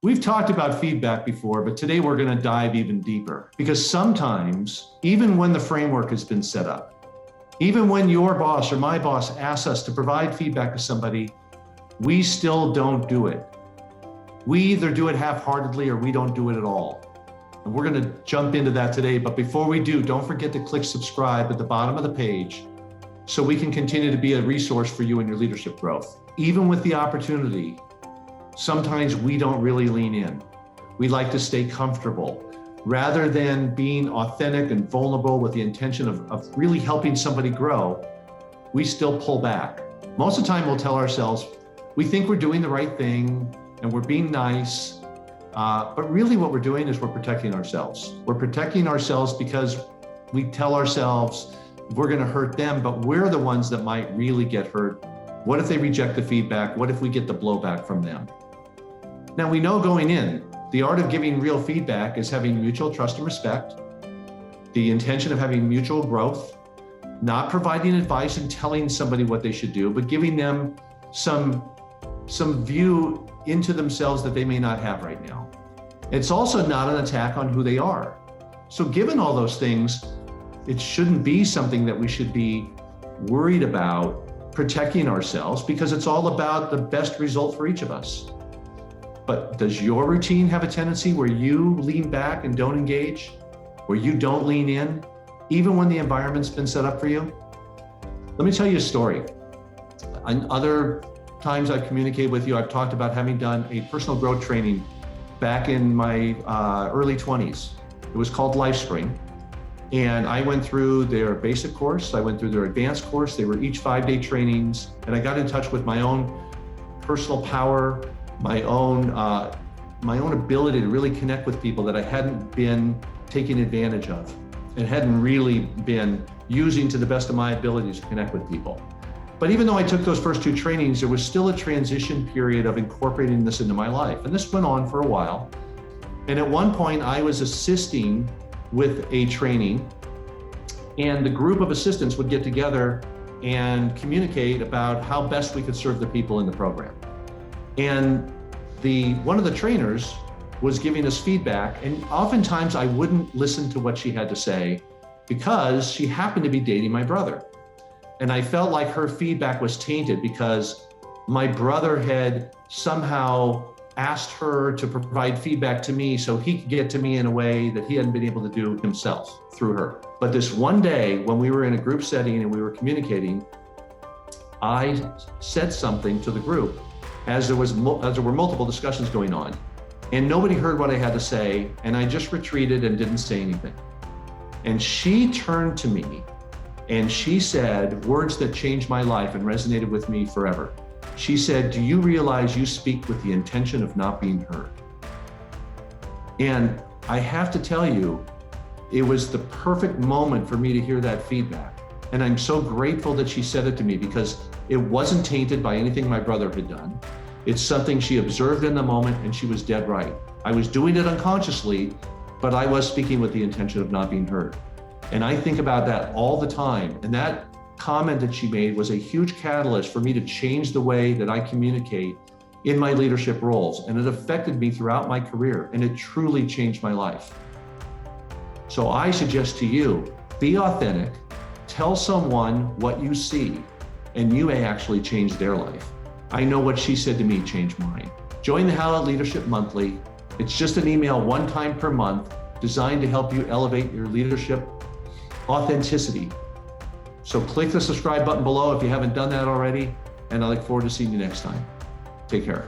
We've talked about feedback before, but today we're going to dive even deeper because sometimes, even when the framework has been set up, even when your boss or my boss asks us to provide feedback to somebody, we still don't do it. We either do it half-heartedly or we don't do it at all. And we're going to jump into that today. But before we do, don't forget to click subscribe at the bottom of the page so we can continue to be a resource for you in your leadership growth. Even with the opportunity, sometimes we don't really lean in. We like to stay comfortable. Rather than being authentic and vulnerable with the intention of really helping somebody grow, we still pull back. Most of the time we'll tell ourselves, we think we're doing the right thing and we're being nice, but really what we're doing is we're protecting ourselves. We're protecting ourselves because we tell ourselves we're gonna hurt them, but we're the ones that might really get hurt. What if they reject the feedback? What if we get the blowback from them? Now we know going in, the art of giving real feedback is having mutual trust and respect, the intention of having mutual growth, not providing advice and telling somebody what they should do, but giving them some view into themselves that they may not have right now. It's also not an attack on who they are. So given all those things, it shouldn't be something that we should be worried about protecting ourselves because it's all about the best result for each of us. But does your routine have a tendency where you lean back and don't engage, where you don't lean in, even when the environment's been set up for you? Let me tell you a story. In other times I've communicated with you, I've talked about having done a personal growth training back in my early 20s. It was called LifeSpring. And I went through their basic course, I went through their advanced course. They were each 5-day trainings. And I got in touch with my own personal power, my own ability to really connect with people that I hadn't been taking advantage of and hadn't really been using to the best of my abilities to connect with people. But even though I took those first 2 trainings, there was still a transition period of incorporating this into my life. And this went on for a while. And at one point I was assisting with a training and the group of assistants would get together and communicate about how best we could serve the people in the program. And one of the trainers was giving us feedback, and oftentimes I wouldn't listen to what she had to say because she happened to be dating my brother. And I felt like her feedback was tainted because my brother had somehow asked her to provide feedback to me so he could get to me in a way that he hadn't been able to do himself through her. But this one day when we were in a group setting and we were communicating, I said something to the group as there were multiple discussions going on, and nobody heard what I had to say, and I just retreated and didn't say anything. And she turned to me and she said words that changed my life and resonated with me forever. She said, "Do you realize you speak with the intention of not being heard?" And I have to tell you, it was the perfect moment for me to hear that feedback. And I'm so grateful that she said it to me because it wasn't tainted by anything my brother had done. It's something she observed in the moment and she was dead right. I was doing it unconsciously, but I was speaking with the intention of not being heard. And I think about that all the time. And that comment that she made was a huge catalyst for me to change the way that I communicate in my leadership roles. And it affected me throughout my career and it truly changed my life. So I suggest to you, be authentic, tell someone what you see, and you may actually change their life. I know what she said to me changed mine. Join the How to Leadership Monthly. It's just an email one time per month designed to help you elevate your leadership authenticity. So click the subscribe button below if you haven't done that already, and I look forward to seeing you next time. Take care.